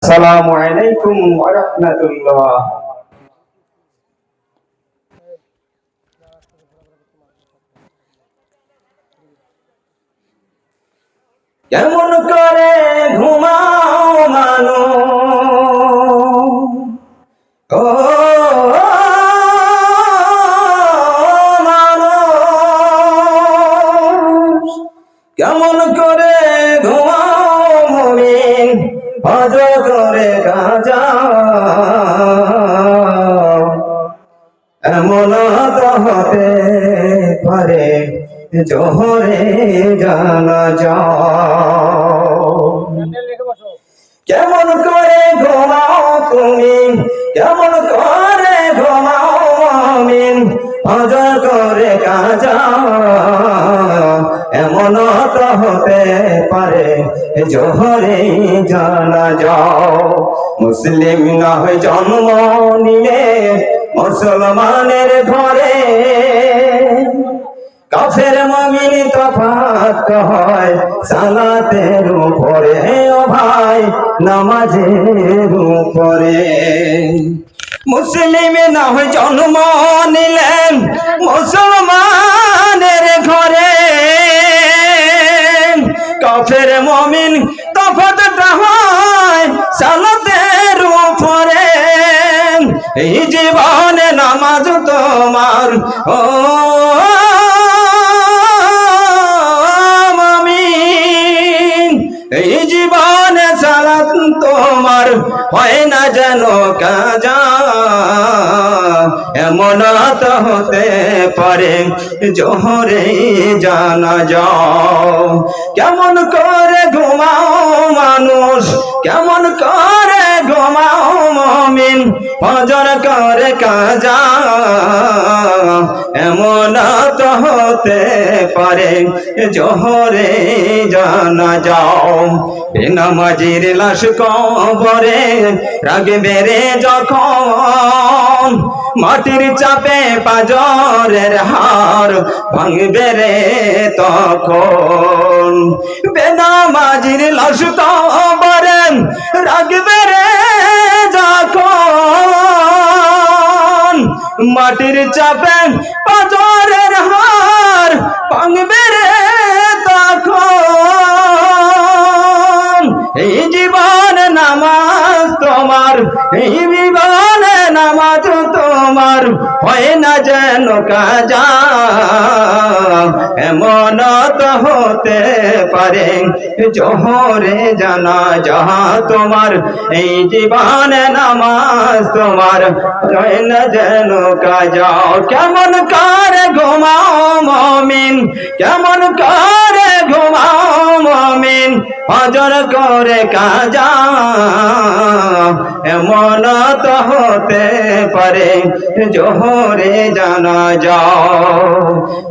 আসসালামু আলাইকুম ওয়া রাহমাতুল্লাহ। কেমন করে ঘুমাও মানুষ, ও মানুষ, কেমন করে ঘুমাও মুমিন, ফজর করে কাজা, এমন তো হতে পারে জোহরে জানা যাও। কেমন করে ঘুমাও তুমি, কেমন করে ঘুমাও মুমিন, ফজর করে কাজা, এমন তো হতে পারে জোহরে জানা যাও। মুসলিম না হয় জন্ম নিলে মুসলমানের ঘরে, কাফের মুমিন তফাৎ হয় সালাতের উপরে, ও ভাই নামাজের উপরে। মুসলিম না হয় জন্ম নিলেন মুসলমানের ঘরে, কাফের মুমিন তফাৎটা হয় সালাতের উপরে। এই জীবনে নামাজ তোমার, ও মুমিন, এই জীবনে সালাত তোমার হয় না যেন কাজা, এমন তো হতে পারে জোহরে জানা যাও। কেমন করে ঘুমাও মানুষ, কেমন করে ঘুমাও মুমিন, ফজর করে কাজা, এমন তো হতে পারে জোহরে জানা যাও। বেনামাজির লাশ কবরে রাখবে রে যখন, মাটির চাপে পাজরের হাড় ভাঙবে রে তখন। বেনামাজির লাশ কবরে রাখবে রে যখন, মাটির চাপে পাজরের হাড় ভাঙবে রে তখন। এই জীবন নামাজ তোমার, এই জীবনে নামাজ তোমার হয় না যেন কাজা, এমন তো হতে পারে জোহরে জানা যাহা তোমার। এই জীবনে নামাজ তোমার হয় না যেন কাজা। কেমন করে ঘুমাও মুমিন, কেমন করে ঘুমাও মুমিন, ফজর করে কাজা, এমন তো হতে পারে জোহরে জানা যাও।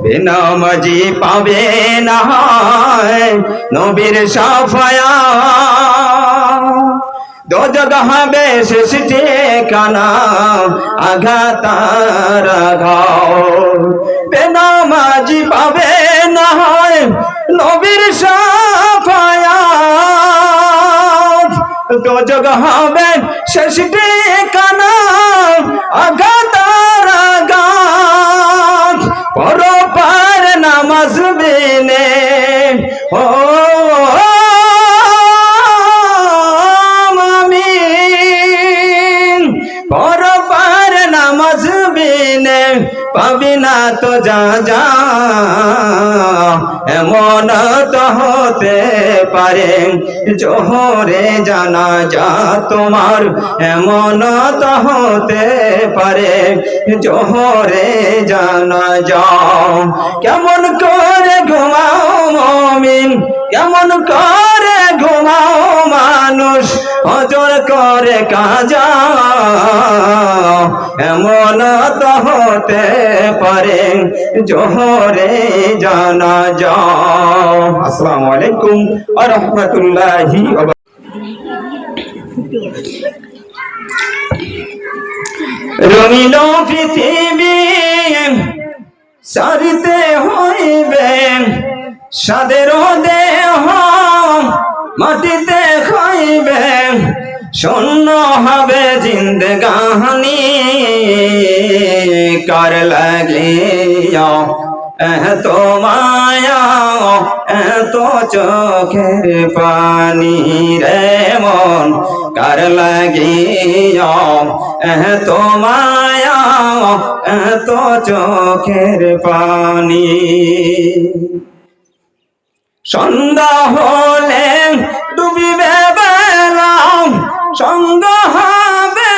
বেনামাজি পাবে না নবীর শাফায়াত, দোজখ হবে শেষ ঠিকানা আঘাতার ঘর। বেনামাজি পাবে না নবীর শাফায়াত, দোজখ হবে শেষ ঠিকানা আঘাতার ঘর। পরপার নামাজ বিনে, ও পরপার নামাজ বিনে পাবি না তো যা যা, এমন তো হতে পারে জোহরে জানা যা তোমার, এমন তো হতে পারে জোহরে জানা যাও। কেমন করে ঘুমাও মুমিন, কেমন করে ঘুমাও মানুষ, ফজর করে কাজা, এমন তো হতে পারে জোহরে জানা যাও। আসসালামু আলাইকুম ওয়া রাহমাতুল্লাহি ওয়া বারাকাতুহু। রঙিন পৃথিবী সারিতে হইবে, সাদের দেহ মাটিতে খাইবে, শূন্য হবে জিন্দগানি কার লাগিয়া এত মায়া এত চোখের পানি রে মন কার লাগিয়া এত মায়া এত চোখের পানি সন্ধ্যা হলে ডুবিবে বেলা সঙ্গ হবে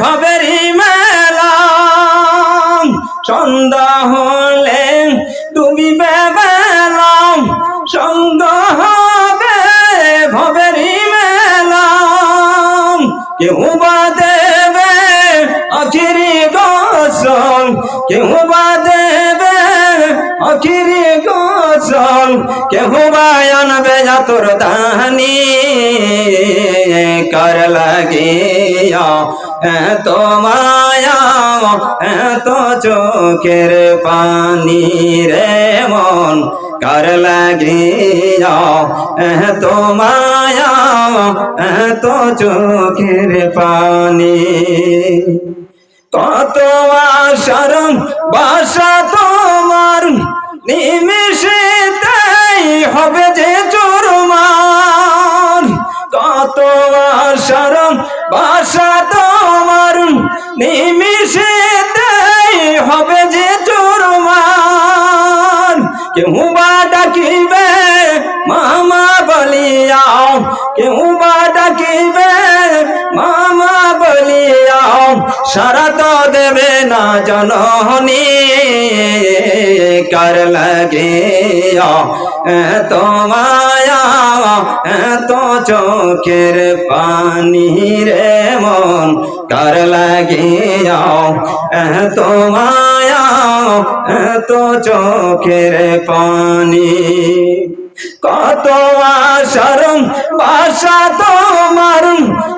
ভবেরি মেলা সন্ধ্যা হলে ডুবিবে বেলা সঙ্গ হবে ভবেরি মেলা কেউ বা দেবে আখিরি গোসল কেউ বা দেবে আখিরি গোসল কেউ বা আনবে তোর দানি কার লাগিয়া এত মায়া এত চোখের পানি রে মন কার লাগিয়া এত মায়া এত চোখের পানি কত আশার বাসা তোমার নিমিষেতেই হবে যে চুরমার কত আশার বাসা তোমার নিমিষেতেই হবে যে চুরমার কেউ বা ডাকিবে মামা বলিয়া কেউ বা ডাকিবে মামা বলিয়া সারা তো দেবে না জননী কার লাগিয়া এত মায়া এত চোখের পানি রে মন কার লাগিয়া এত মায়া এত চোখের পানি কত আশার বাসা তোমার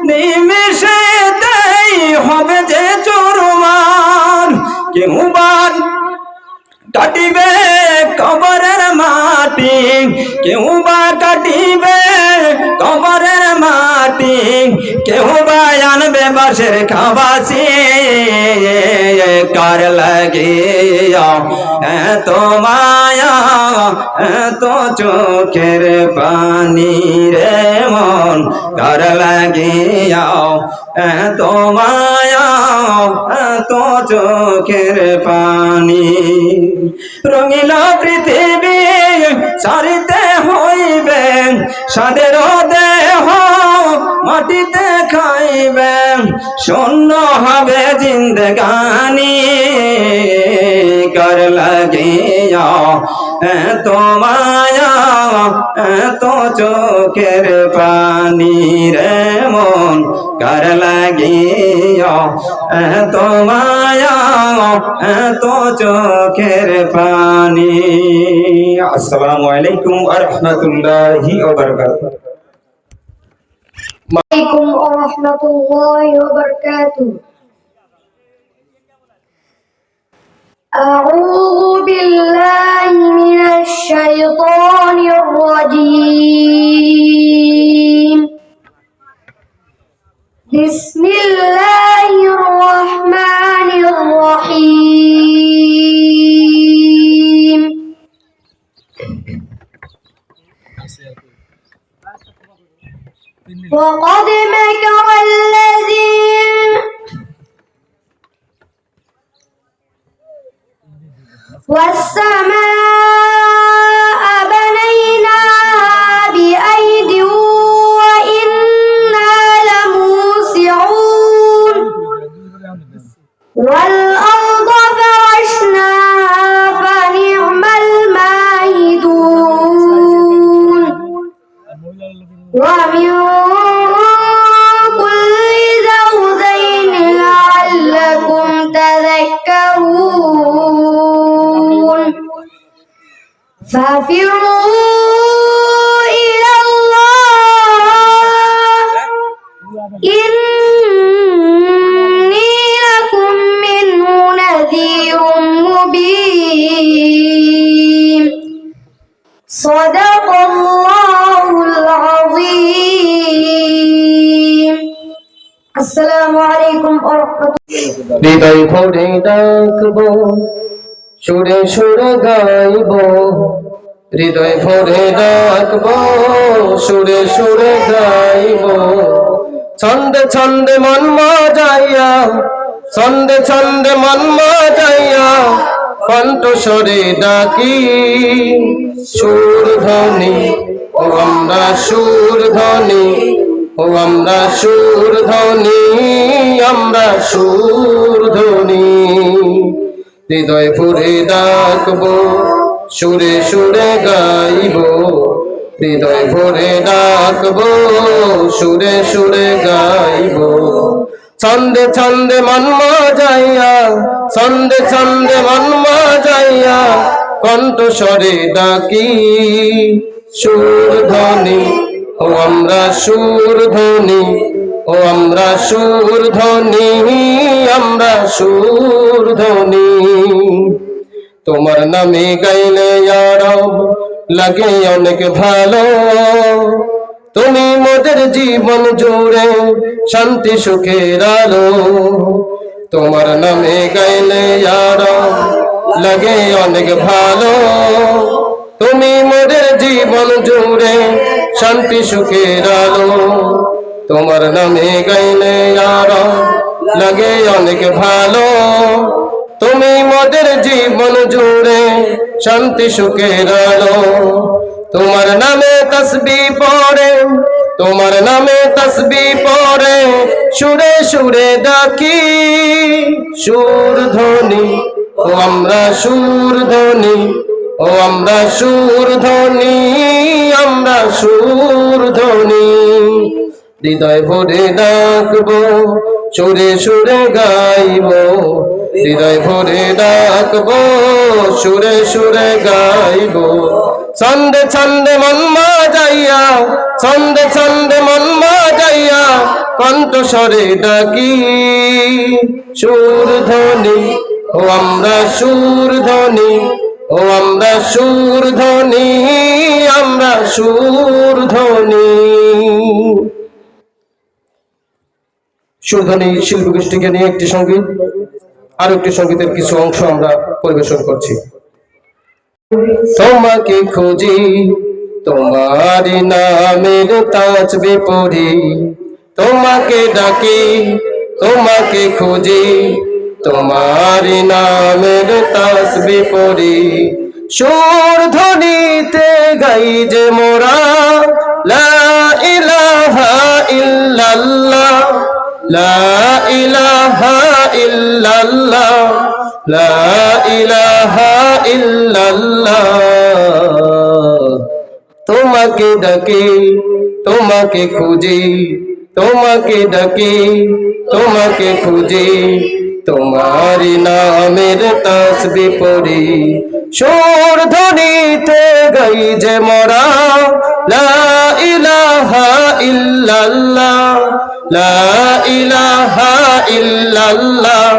নিমিষেতেই হবে যে চুরমার কেউ বা কাটিবে কবরের মাটি কেউ বা কাটিবে কবরের মাটি কেউ বা আনবে বাঁশের খাবাসি কার লাগিয়া এত মায়া এত চোখের পানি রে মন কার লাগিয়া এত মায়া এত চোখের পানি রঙিল পৃথিবী সারিতে হইবে সাদের দেহ মাটিতে খাইবে শূন্য হবে জিন্দগানি কার লাগিয়া এত মায়া এত চোখের পানি রে মন কার লাগিয়া এত মায়া এত চোখের পানি আসসালামু আলাইকুম ওয়া রাহমাতুল্লাহি ওয়া বারাকাতুহু عليكم ورحمة الله وبركاته. أعوذ بالله من الشيطان الرجيم. بسم الله الرحمن الرحيم. وقد مكر الذين والسماء بنيناها بأيد وإنا لموسعون والأرض فرشناها فنعم الماهدون ومن كل زوجين لعلكم تذكرون ففروا إلى الله إني لكم منه نذير مبين صدق الله العظيم. আসসালামু আলাইকুম ওয়া রাহমাতুল্লাহ। হৃদয় ভরে ডাকবো, সুরে সুরে গাইবো, হৃদয় ভরে ডাকবো, সুরে সুরে গাইবো, ছন্দে ছন্দে মন মজাইয়া, ছন্দে ছন্দে মন মজাইয়া, কণ্ঠস্বরে ডাকি সুর ধ্বনি, ও আমরা সুর ধ্বনি, ও আমরা সুর ধ্বনি, আমরা সুর ধ্বনি। হৃদয় ভরে ডাকবো, সুরে সুরে গাইবো, হৃদয় ভরে ডাকবো, সুরে সুরে গাইবো, ছন্দে ছন্দে মন মজাইয়া, ছন্দে ছন্দে মন মজাইয়া, কণ্ঠস্বরে ডাকি সুর ধ্বনি, ও আমরা সুর ধ্বনি, ও আমরা সুর ধ্বনি, আমরা সুর ধ্বনি। তোমার নামে গাইলে আরব লাগে অনেক ভালো, তুমি মোদের জীবন জুড়ে শান্তি সুখের আলো। তোমার নামে গাইলে আরব লাগে অনেক ভালো, তুমি মোদের জীবন জুড়ে শান্তি সুখের আলো। তোমার নামে গাইলে আরব লাগে অনেক ভালো, তুমি মোদের জীবন জুড়ে শান্তি সুখের আলো। তোমার নামে তসবিহ পড়ে, তোমার নামে তসবিহ পড়ে, সুরে সুরে ডাকি সুর ধ্বনি, ও আমরা সুর ধ্বনি, ও আমরা সুর ধ্বনি, আমরা সুর ধ্বনি। হৃদয় ভরে ডাকবো, সুরে সুরে গাইবো, হৃদয় ভরে ডাকবো, সুরে সুরে গাইবো, ছন্দে ছন্দে মন মজাইয়া, ছন্দে ছন্দে মন মজাইয়া, কণ্ঠস্বরে ডাকি সুর ধ্বনি, ও আমরা সুর ধ্বনি, ও আমরা সুর ধ্বনি, আমরা সুর ধ্বনি। সুরধ্বনি শিল্পী গোষ্ঠীকে নিয়ে একটি সঙ্গীত, আর একটি সঙ্গীতের কিছু অংশ আমরা পরিবেশন করছি। তোমাকে খুঁজি, তোমার নামের তাসবিহ পড়ি, তোমাকে ডাকি, তোমাকে খুঁজি, তোমার নামের তাসবিহ পড়ি, সুর ধ্বনিতে গাই যে মোরা লা ইলাহা ইল্লাল্লাহ, লা ইলাহা ইল্লাল্লাহ, লা ইলাহা ইল্লাল্লাহ। তোমাকে ডাকি, তোমাকে খুঁজি, তোমাকে ডাকি, তোমাকে খুঁজি, তোমার নামের তাসবিহ পড়ি, সুর ধ্বনিতে গাই যে মোরা লা ইলাহা ইল্লাল্লাহ, লা ইলাহা ইল্লাল্লাহ,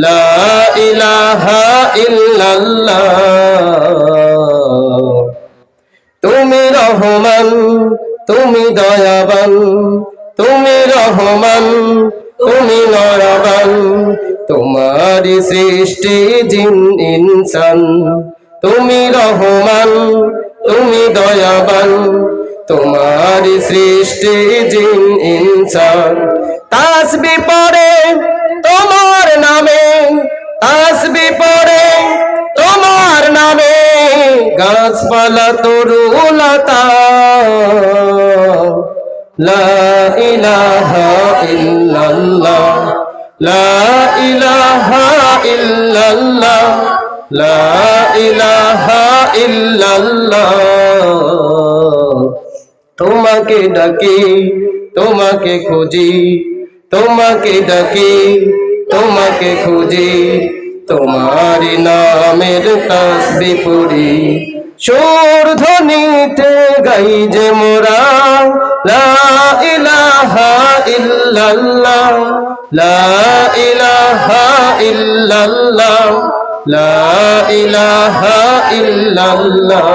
লা ইলাহা ইল্লাল্লাহ। তুমি রহমান, তুমি দয়াবান, তুমি রহমান, তুমি দয়াবান, তোমারি সৃষ্টি জিন ইনসান। তুমি রহমান, তুমি দয়াবান, তোমারি সৃষ্টি জিন ইনসান। তাসবিহ পড়ে তোমার নামে, তাসবিহ পড়ে তোমার নামে, গাছপালা তরুলতা, লা ইলাহা ইল্লাল্লাহ, লা ইলাহা ইল্লাল্লাহ, লা ইলাহা ইল্লাল্লাহ। তোমাকে ডাকি, তোমাকে খুঁজি, তোমাকে ডাকি, তোমাকে খুঁজি, তোমার নামের তাসবিহ পড়ি, সুর ধ্বনিতে গাই যে মোরা লা ইলাহা ইল্লাল্লাহ, লা ইলাহা ইল্লাল্লাহ, লা ইলাহা ইল্লাল্লাহ।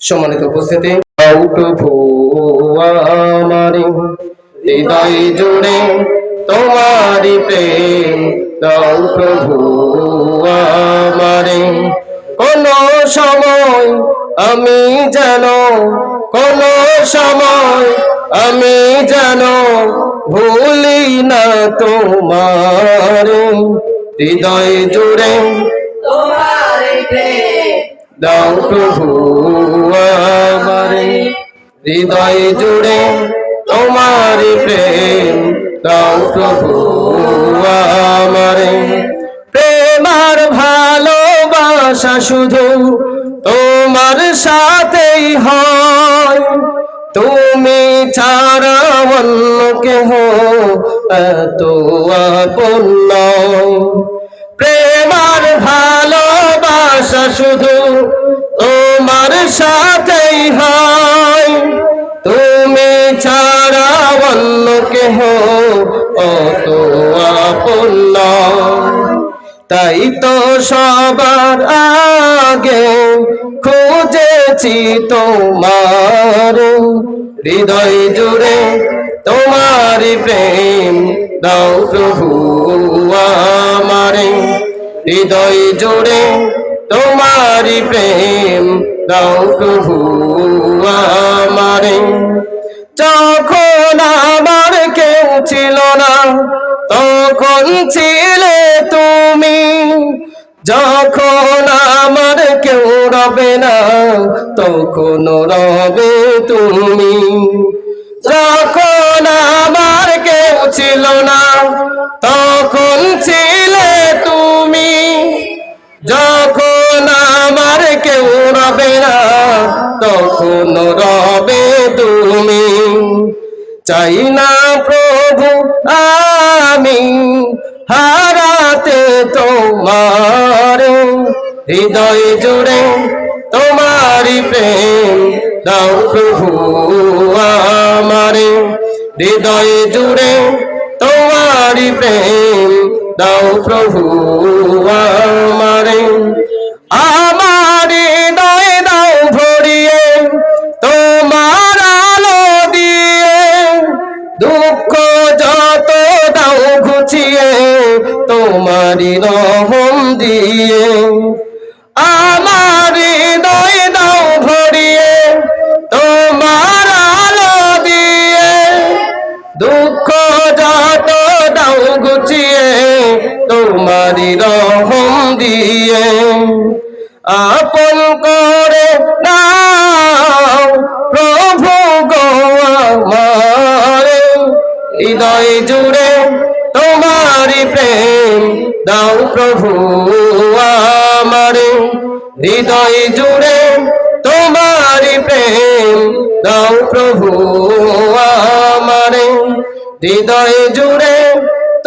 সম্মানিত উপস্থিতি, দাও প্রভু আমারে হৃদয় জুড়ে তোমারি প্রেম দাও প্রভু আমারে কোন সময় আমি যেন কোন সময় আমি যেন ভুলি না তোমার হৃদয় জুড়ে দাও প্রভু আমারে হৃদয় জুড়ে তোমারি প্রেম দাও প্রভু আমারে প্রেমার ভালোবাসা শুধু তোমার সাথেই হয় তুমি ছাড়া অন্য কেহ এত আপন নয় প্রেমার ভালোবাসা শুধু তোমার সাথেই হয় তুমি ছাড়া অন্য কেহ অত আপন নয় তাই তো সবার আগে খুঁজেছি তোমার হৃদয় জুড়ে তোমারি প্রেম দাও প্রভু আমারে হৃদয় জুড়ে তোমারি প্রেম দাও প্রভু আমারে যখন আমার কেউ ছিল না তখন ছিলে তুমি যখন আমার কেউ রবে না তখন রবে তুমি যখন আমার কেউ ছিল না তখন ছিলে তুমি যখন আমার কেউ রবে না তখন রবে তুমি চাই না প্রভু আমি হারাতে তোমার হৃদয় জুড়ে তোমারি প্রেম দাও প্রভু আমারে হৃদয় জুড়ে তোমারি প্রেম দাও প্রভু আমারে আমার হৃদয় দাও ভরিয়ে তোমার আলো দিয়ে দুঃখ যত দাও ঘুচিয়ে তোমারি রহম দিয়ে আমার হৃদয় দাও ভরিয়ে তোমার আলো দিয়ে দুঃখ যত দাও ঘুচিয়ে তোমারি রহম দিয়ে আপন করে নাও প্রভু গো আমারে হৃদয় জুড়ে তোমারি প্রেম দাও প্রভু আমারে হৃদয় জুড়ে তোমারি প্রেম দাও প্রভু আমারে হৃদয় জুড়ে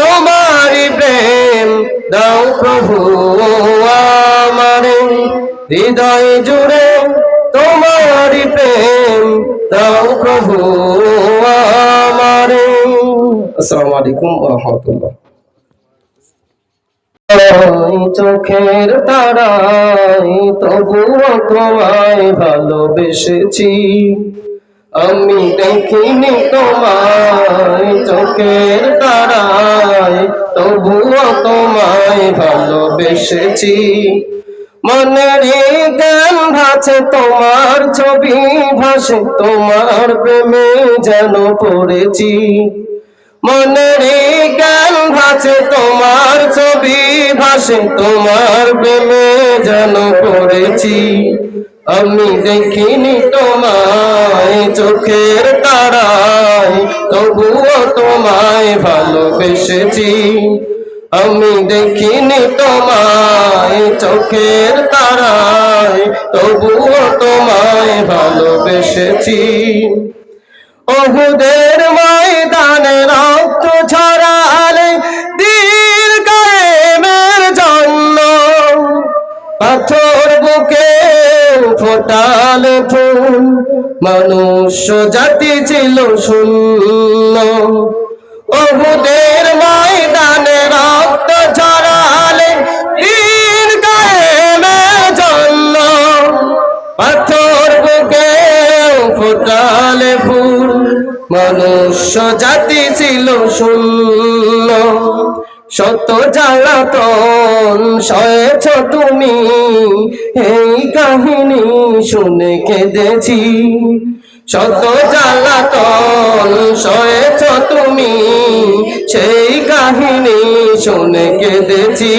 তোমারি প্রেম দাও প্রভু আমারে হৃদয় জুড়ে তোমারি প্রেম দাও প্রভু আমারে আসসালামু আলাইকুম ওয়া রাহমাতুল্লাহ চোখের তারায় তবুও তোমায় ভালোবেসেছি আমি দেখিনি তোমায় চোখের তারায় তবুও তোমায় ভালোবেসেছি মনের গান ভাসে তোমার ছবি ভাসে তোমার প্রেমে যেন পড়েছি মনের গান ভাসে তোমার ছবি ভাসে তোমার প্রেমে যেন পড়েছি আমি দেখিনি তোমায় চোখের তারায় তবুও তোমায় ভালোবেসেছি আমি দেখিনি তোমায় চোখের তারায় তবুও তোমায় ভালোবেসেছি ওহুদের ময়দানে রক্ত ঝরালে দিন কায়েমের জন্য পাথর বুকে ফোটালে ফুল মনুষ্য জাতি ছিল শূন্য ওহুদের ময়দানে রক্ত ঝরালে দিন কায়েমের জন্য পাথর বুকে ফলে ফুল মনুষ্য জাতি ছিল শূন্য শত জ্বালাতন সয়েছ তুমি এই কাহিনী শুনে কেঁদেছি শত জ্বালাতন সয়েছ তুমি সেই কাহিনী শুনে কেঁদেছি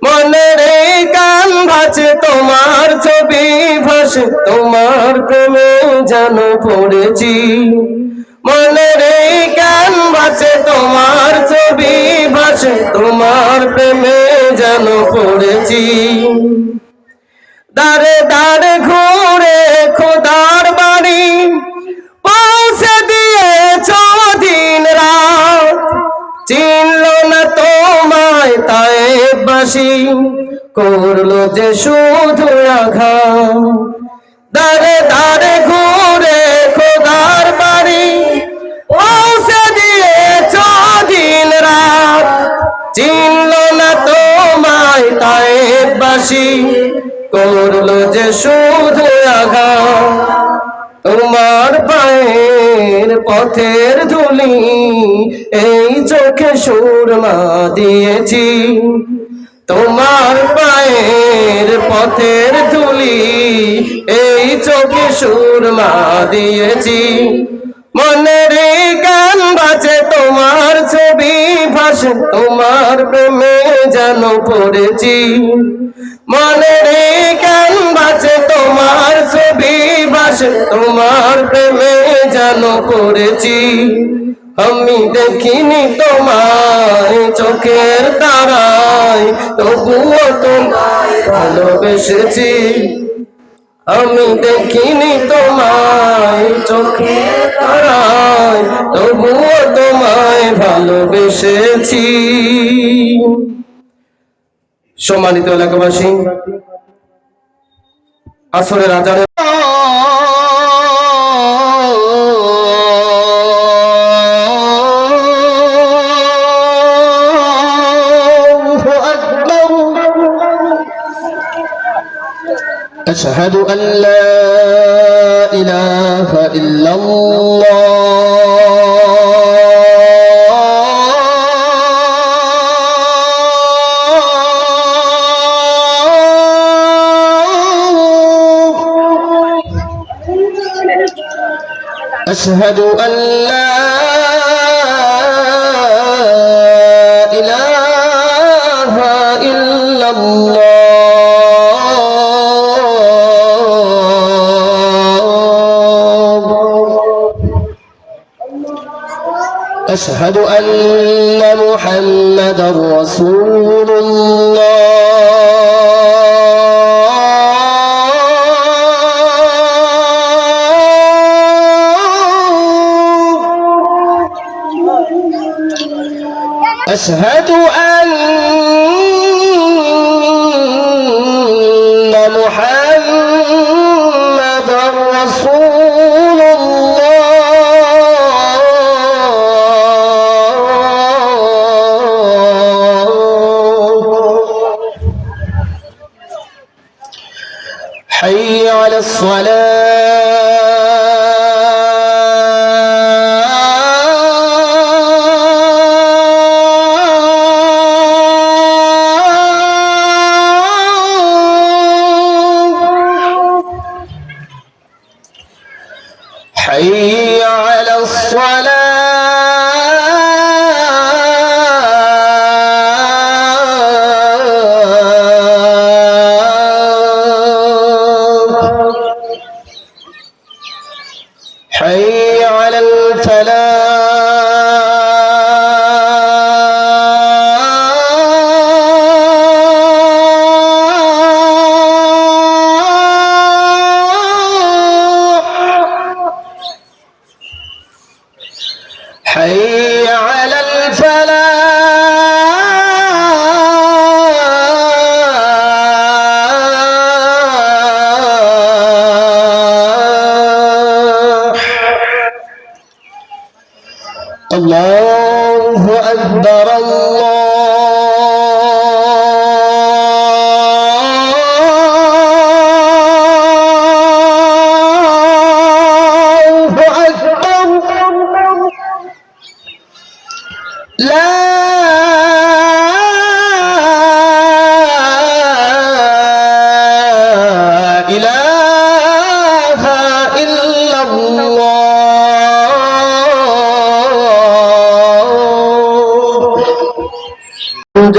মনের এই গান ভাসে তোমার ছবি ভাসে তোমার প্রেমে যেন পড়েছি মনের এই গান ভাসে তোমার ছবি ভাসে তোমার প্রেমে যেন পড়েছি দাঁড়ে দাঁড়ে ঘুরে খোদার বাড়ি পৌঁছে দিয়েছ দিন রাত চিনল না তোমায় তায়েববাসী করলো যে শুধু আঘাত দাঁড়ে দাঁড়ে ঘুরে খোদার বাড়ি পৌঁছে দিয়েছ দিন রাত চিনল না তোমায় তায়েববাসী করলো যে শুধু আঘাত তোমার পায়ের পথের ধুলি এই চোখে সুরমা দিয়েছি তোমার পায়ের পথের ধুলি এই চোখে সুরমা দিয়েছি মনের গান বাজে তোমার ছবি ভাসে তোমার প্রেমে যেন পড়েছি মনের গান বাজে তোমার ছবি ভাসে তোমার প্রেমে যেন পড়েছি আমি দেখিনি তোমায় চোখের তারায় তবুও তোমায় ভালোবেসেছি আমি দেখিনি তোমায় চোখের তারায় তবুও তোমায় ভালোবেসেছি সম্মানিত এলাকাবাসী আসরের আজানে أشهد أن لا إله إلا الله أشهد أن لا إله إلا الله أشهد أن محمدا رسول الله أشهد أن محمدا رسول حي على الصلاة حي على الصلاة حي على الفلاح حي على الفلاح الله أكبر الله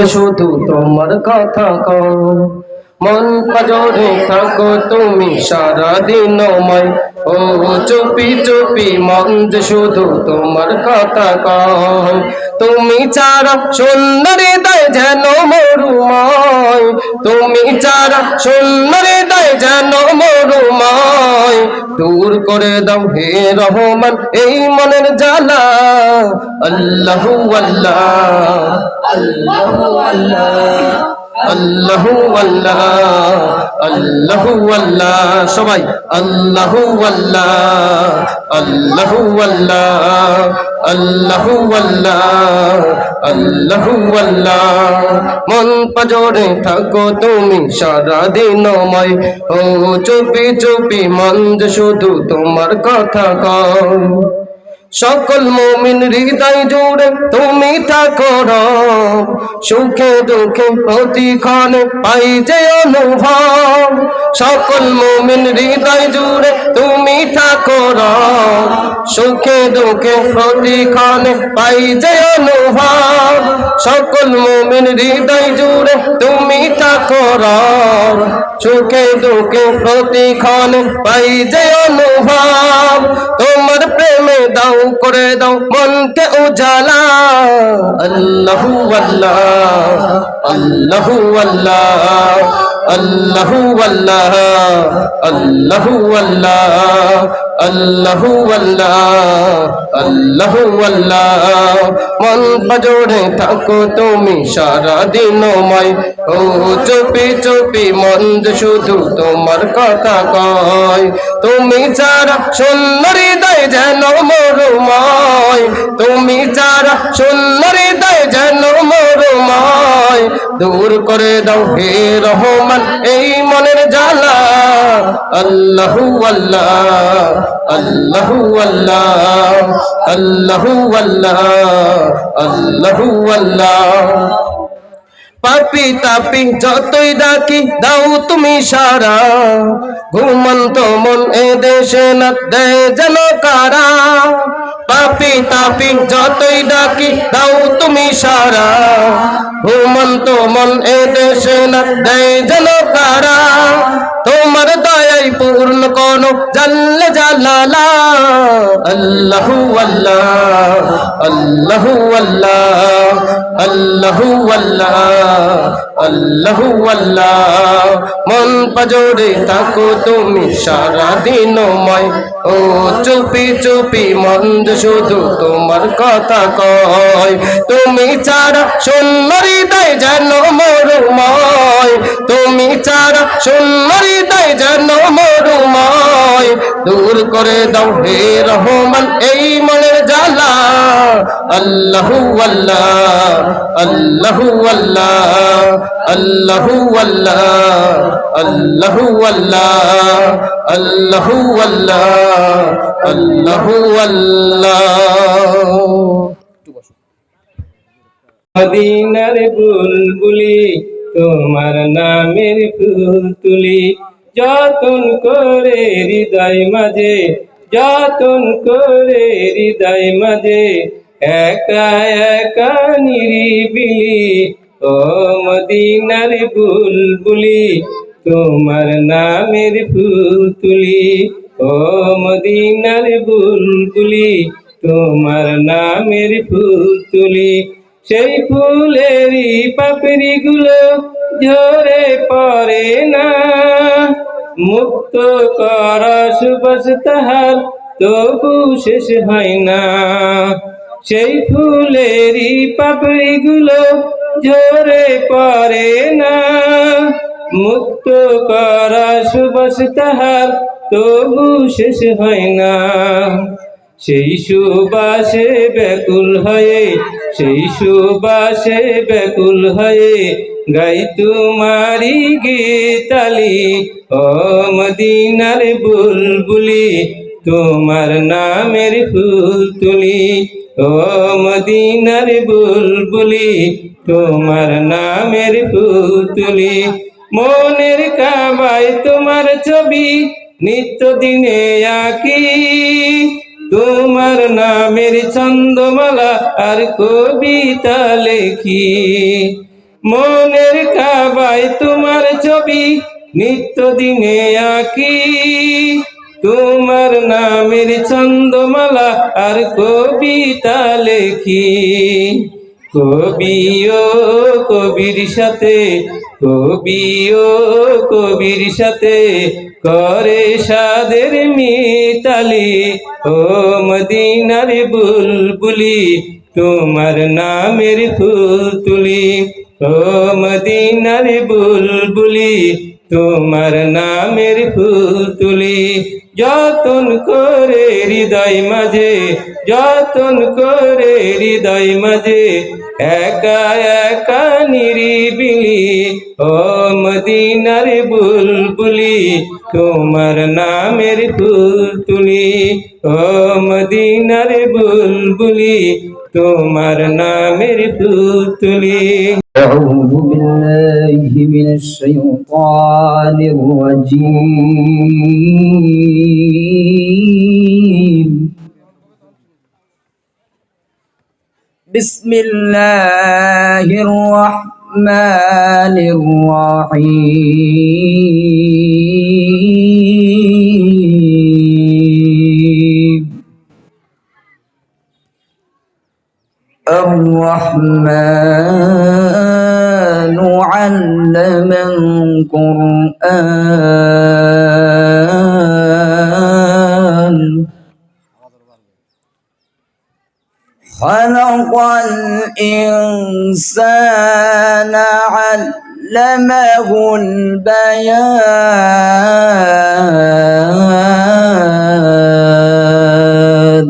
যে শুধু তোমার কথা কয় মন পাজরে থাকো তুমি সারাদিন আমায় ও চুপি চুপি মন যে শুধু তোমার কথা কয় তুমি ছাড়া সুন্দর হৃদয় যেন মরুময় তুমি ছাড়া সুন্দর হৃদয় যেন মরুময় দূর করে দাও হে রহমান এই মনের জ্বালা আল্লাহু আল্লাহ আল্লাহু আল্লাহ আল্লাহু আল্লাহ আল্লাহু আল্লাহ সবাই আল্লাহু আল্লাহ আল্লাহু আল্লাহ আল্লাহু আল্লাহ আল্লাহু আল্লাহ মন পাজরে থাকো তুমি সারাদিন আমায় ও চুপি চুপি মন যে শুধু তোমার কথা কয় সকল মুমিন হৃদয় জুড়ে তুমি থাকো রব সুখে দুঃখে প্রতিক্ষণে পাই যে অনুভব সকল মুমিন হৃদয় জুড়ে তুমি থাকো রব সুখে দুঃখে প্রতিক্ষণে পাই যে অনুভব সকল মুমিন হৃদয় জুড়ে তুমি থাকো রব সুখে দুঃখে প্রতিক্ষণে পাই যে অনুভব তোমার প্রেমে দাও করে দাও মনকে উজালা আল্লাহু আল্লাহ আল্লাহু আল্লাহ আল্লাহু আল্লাহ আল্লাহু আল্লাহ আল্লাহু আল্লাহ আল্লাহু আল্লাহ মন পাজরে থাকো তুমি সারাদিন আমায় ও চুপি চুপি মন যে শুধু তোমার কথা কয় তুমি ছাড়া সুন্দর হৃদয় যেন মরুময় তুমি ছাড়া সুন্দর হৃদয় যেন মরুময় দূর করে দাও হে রহমান এই মনের জ্বালা আল্লাহু আল্লাহ আল্লাহু আল্লাহ আল্লাহু আল্লাহ আল্লাহু আল্লাহ পাপি তাপি যতই ডাকি দাও তুমি সারা ঘুমন্ত মন এ দেশে না দেয় যেন কারা পাপি তাপি যতই ডাকি দাও তুমি সারা ঘুমন্ত মন এ দেশে না দেয় যেন কারা তোমার দয়াই পূর্ণ কোন জাল্লে জালালা আল্লাহু আল্লাহ আল্লাহু আল্লাহ আল্লাহু আল্লাহ আল্লাহু আল্লাহ মন পাজরে থাকো তুমি সারাদিন আমায় ও চুপি চুপি মন যে শুধু তোমার কথা কয় তুমি ছাড়া সুন্দর হৃদয় যেন মরুময় তুমি ছাড়া সুন্দর হৃদয় যেন মরুময় দূর করে দাও হে রহমান এই মনের জ্বালা আল্লাহু আল্লাহ আল্লাহু আল্লাহ আল্লাহু আল্লাহ আল্লাহু আল্লাহ আল্লাহু আল্লাহ আল্লাহু আল্লাহ মদিনার বুলবুলি তোমার নামের ফুল তুলি যতন করে হৃদয় মাঝে যতন করে হৃদয় মাঝে একা একা নিরিবিলি ও মদিনার বুলবুলি তোমার নামের ফুল তুলি ও মদিনার বুলবুলি তোমার নামের ফুল তুলি সেই ফুলেরই পাপড়ি গুলো ঝরে পড়ে না মুক্ত করা সুবাস তাহার তবু শেষ হয় না সেই ফুলেরই পাপড়ি গুলো ঝরে পড়ে না মুক্ত করা সুবাস তাহার তবু শেষ হয় না সেই সুবাসে ব্যাকুল হয়ে সেই সুবাসে ব্যাকুল হয়ে গাই তোমারি গীতালি ও মদিনার বুলবুলি তোমার নামের ফুল তুলি ও মদিনার বুলবুলি তোমার নামের ফুল তুলি মনের কাবায় তোমার ছবি নিত্য দিনে আঁকি তোমার নামের ছন্দমালা আর কবিতা লেখি মনের কাবায় তোমার ছবি নিত্য দিনে আঁকি, তোমার নামের ছন্দমালা আর কবিতা লেখি। কবি ও কবির সাথে, কবি ও কবির সাথে করে সাদের মিতালি। ও মদিনার বুলবুলি তোমার নামের ফুল তুলি। ও মদিনার বুলবুলি তোমার নামের ফুল তুলি। যতন করে হৃদয় মাঝে, যতন করে হৃদয় মাঝে একা একা নিরিবিলি। ও মদিনার বুলবুলি তোমার নামের ফুল তুলি। ও মদিনার বুলবুলি তোমার নামের ফুল তুলি। أعوذ بالله من الشيطان الرجيم. بسم الله الرحمن الرحيم. الرحمن علم القرآن خلق الإنسان علمه البيان.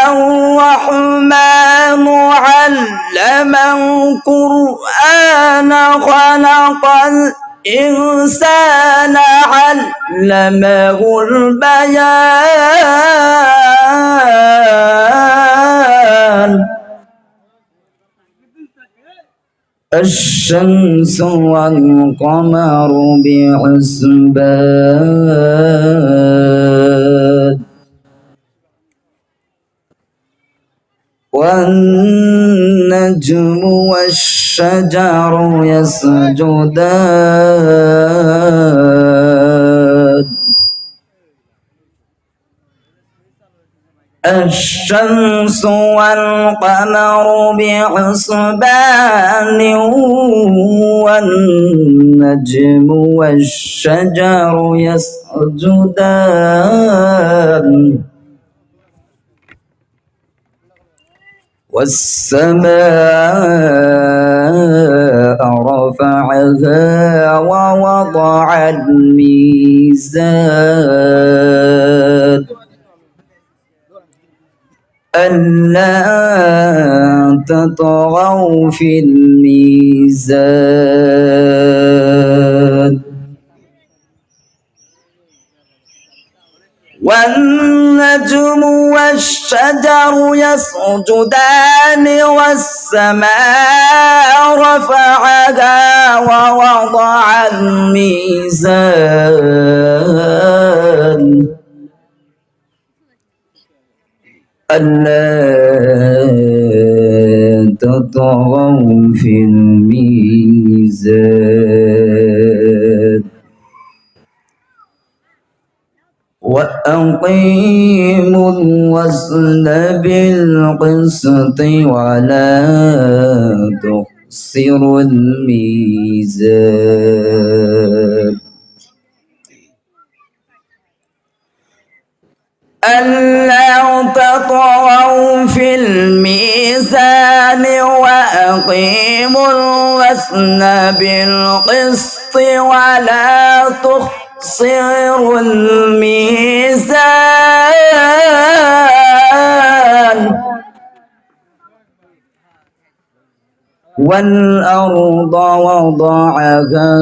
الرحمن علم القرآن خلق الإنسان علمه البيان. الشمس والقمر بحسبان والنجم والشجر يسجدان. الشمس والقمر بحسبان والنجم والشجر يسجدان. والسماء رفعها ووضع الميزان ألا تطغوا في الميزان. والنجم والشجر يسجدان والسماء رفعها ووضع الميزان ألا تطغوا في الميزان. وأقيموا الوزن بالقسط ولا تخسروا الميزان. ألا تطغوا في الميزان وأقيموا الوزن بالقسط ولا تخسروا الميزان. والأرض وضعها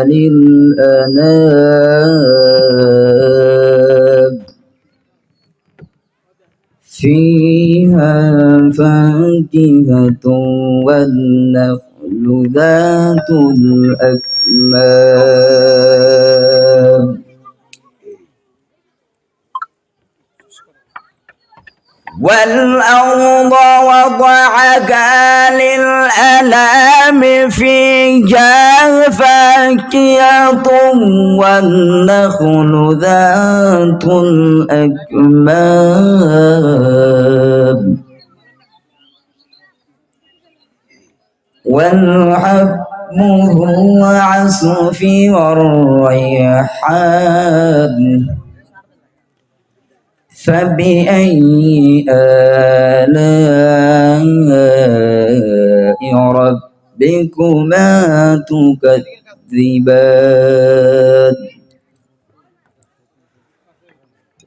للأنام فيها فاكهة والنخل ذات الأكمام والأرض وضعها للأنام فيها فاكهة والنخل ذات الأكمام والحب ذو العصف والريحان فبأي آلاء ربكما تكذبان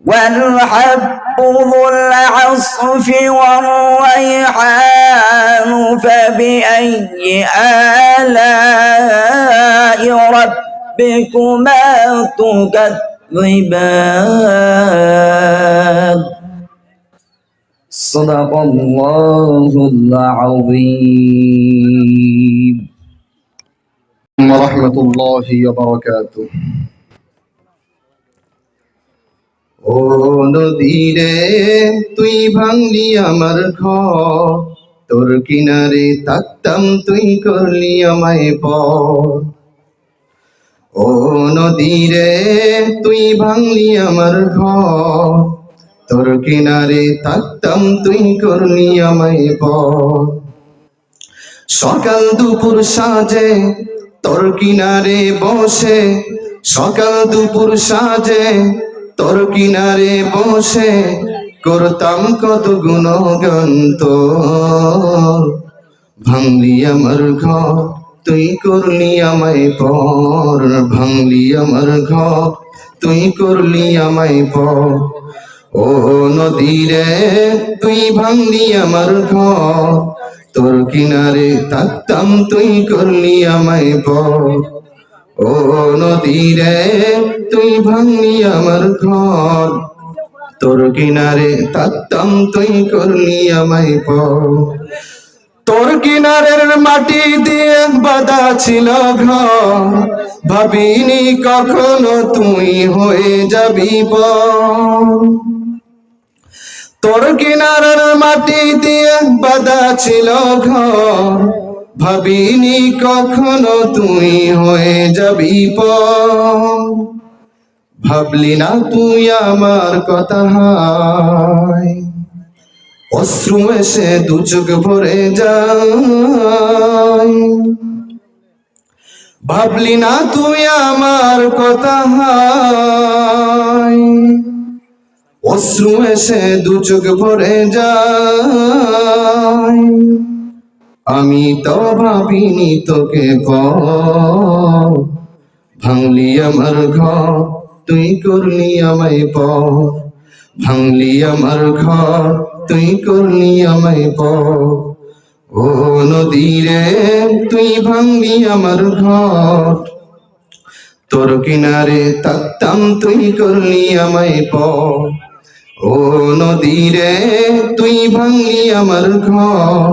والحب ذو العصف والريحان فبأي آلاء ربكما تكذبان صدق الله العظيم ورحمة الله وبركاته ও নদী রে তুই ভাঙলি আমার ঘর তোর কিনারে থাকতাম তুই করলি আমায় পর ও নদী রে তুই ভাঙলি আমার ঘর তোর কিনারে থাকতাম তুই করলি আমায় পর সকাল দুপুর সাজে তোর কিনারে বসে সকাল দুপুর সাজে তোর কিনারে বসে করতাম কত গুণগান তোর ভাঙলি আমার ঘর তুই করলি আমায় পর ভাঙলি আমার ঘর তুই করলি আমায় পর ও নদী রে তুই ভাঙলি আমার ঘর তোর কিনারে থাকতাম তুই করলি আমায় পর ও নদী রে তুই ভাঙলি আমার ঘর তোর কিনারে থাকতাম তুই করলি আমায় পর তোর কিনারের মাটি দিয়ে বাঁধা ছিল ঘর ভাবিনি কখনো তুই হয়ে যাবি পর তোর কিনারের মাটি দিয়ে বাঁধা ছিল ঘর ভাবিনি কখনো তুই হয়ে যাবি পর ভাবলি না তুই আমার কথা হায় অশ্রু এসে দু চোখ ভরে যায় ভাবলি না তুই আমার কথা হায় অশ্রু এসে দু চোখ ভরে যায় আমি তো ভাবিনি তোকে পর ভাঙলি আমার ঘর তুই করলি আমায় পর ভাঙলি আমার ঘর তুই করলি আমায় পর ও নদী রে তুই ভাঙলি আমার ঘর তোর কিনারে থাকতাম তুই করলি আমায় পর ও নদী রে তুই ভাঙলি আমার ঘর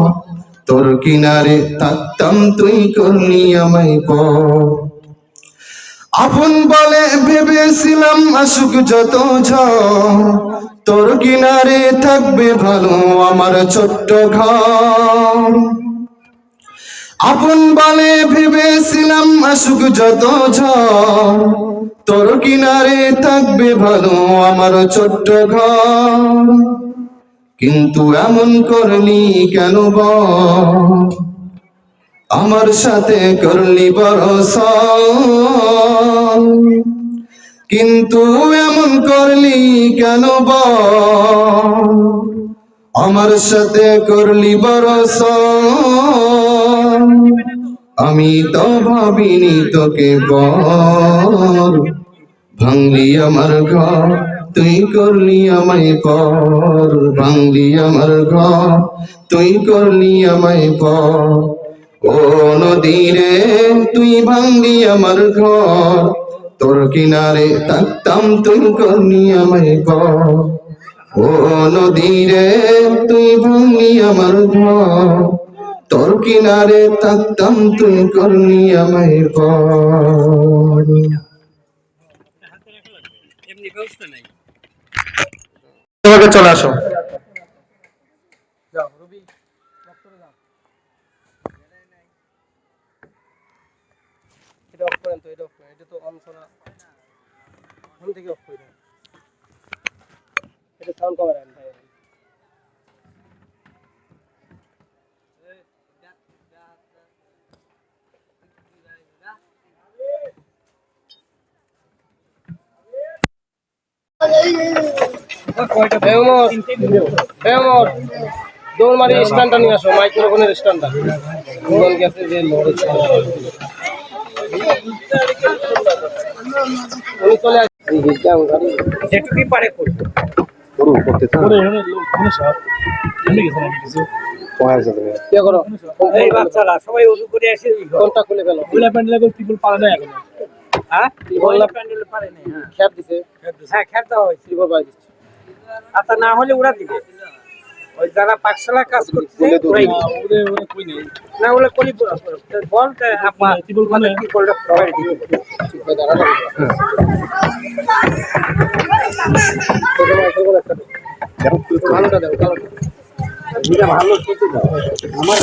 তোর কিনারে থাকতাম তুই করলি আমায় পর আপন বলে ভেবেছিলাম আসুক যত ঝড় তোর কিনারে থাকবে ভালো আমার ছোট্ট ঘর আপন বলে ভেবেছিলাম আসুক যত ঝড় তোর কিনারে থাকবে ভালো আমার ছোট্ট ঘর কিন্তু এমন করলি কেন বল আমার সাথে করলি বড় সল কিন্তু এমন করলি কেন বল আমার সাথে করলি বড় সল আমি তো ভাবিনি তোকে বল ভাঙলি আমার ঘর তুই করলি আমায় পর ভাঙলি আমার ঘর তুই করলি আমায় পর ও নদী রে তুই ভাঙলি আমার ঘর তোর কিনারে থাকতাম তুই করলি আমায় পর ও নদী রে তুই ভাঙলি আমার ঘর তোর কিনারে থাকতাম তুই করলি আমায় পর চলে আসো এটা অফ করেন তো, এটা অফ করেন, এটা তো অন করা ওখান থেকে অফ করে দেন। এটা সাউন্ড কমারেন ভাই। দৌড় মারি স্ট্যান্ডটা নিয়ে আসো, মাইক্রোফোনের স্ট্যান্ডটা দুজন গেছে যে লোড উনি চলে আসছে যেটুকুই পারে করবে কি করো এই বাচ্চারা সবাই ওযু করে এসে কোনটা খুলে ফেলো ওইলা প্যান্ডেলে কই পিপল পারে না এখন হ্যাঁ ওইলা প্যান্ডেলে পারে না হ্যাঁ খ্যাপ দিছে হ্যাঁ খ্যাপ দাও হইছে রিভার বাই দিছে আচ্ছা না হলে ওরা দিবে ওই যারা পাকশালা কাজ করছে ওরাই ওরে কই নেই না ওরা কলি বলতে আপা টিবল মানে কি করলে প্রোভাইড দিবে ঠিক আছে দাঁড়ানো ভালোটা দাও কালোটা এটা ভালো কেটে দাও আমার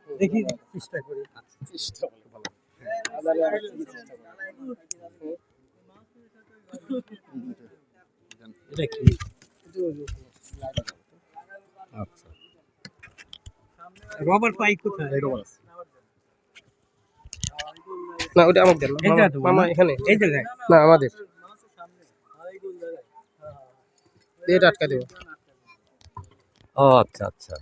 দেখি চেষ্টা করি চেষ্টা ভালো এটা কি আচ্ছা রবার পাই কোথায় রবার না ওটা আমাকে দেন মামা এখানে এই জায়গায় না আমাদের এটা আটকা দেব ও আচ্ছা আচ্ছা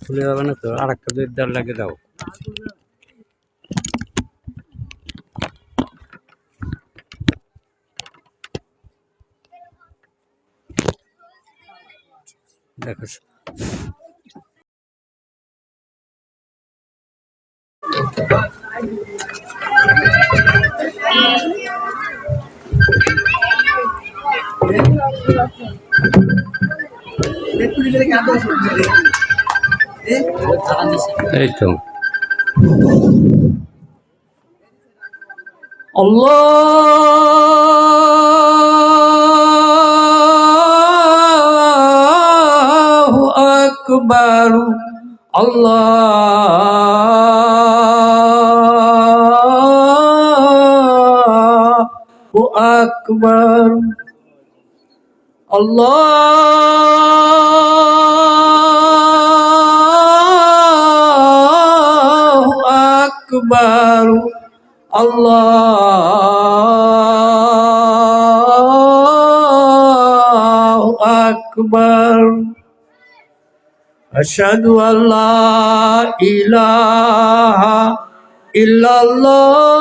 খুলে যাবে না তো আর একটা দেড় লাগে দাও দেখো এই তো আল্লাহু আকবার আল্লাহু আকবার আল্লাহু আকবার আল্লাহু আকবার আশহাদু আল্লা ইলাহা ইল্লাল্লাহ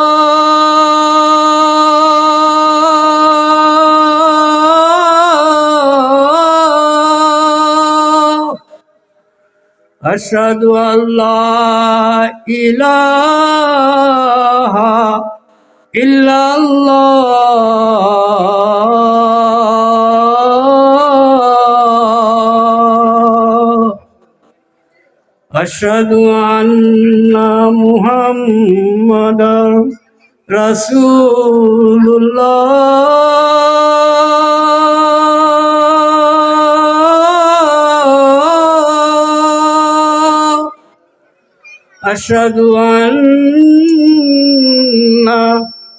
আশহাদু আল্লা ইলাহা ইল্লাল্লাহ আশহাদু আন্না মুহাম্মাদার রাসূলুল্লাহ আশহাদু আন্না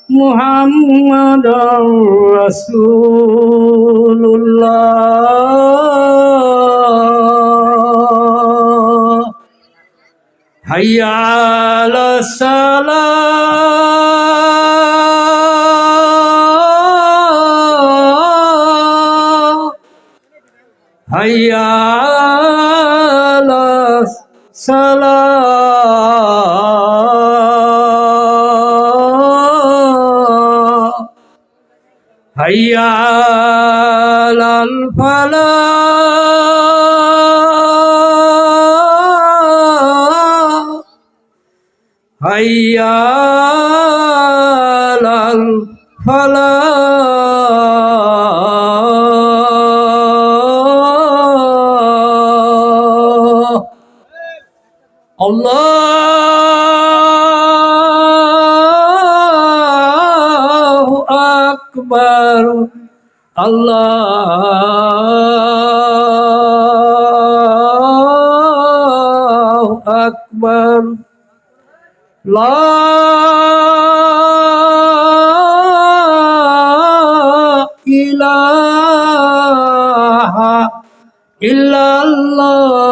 মুহাম্মাদার রাসূলুল্লাহ হাইয়া আলাস সালাহ হাইয়া আলাস সালাহ হাইয়া আলাল ফালাহ হাইয়া আলাল ফালাহ আল্লাহু আকবার আল্লাহু আকবার লা ইলাহা ইল্লাল্লাহ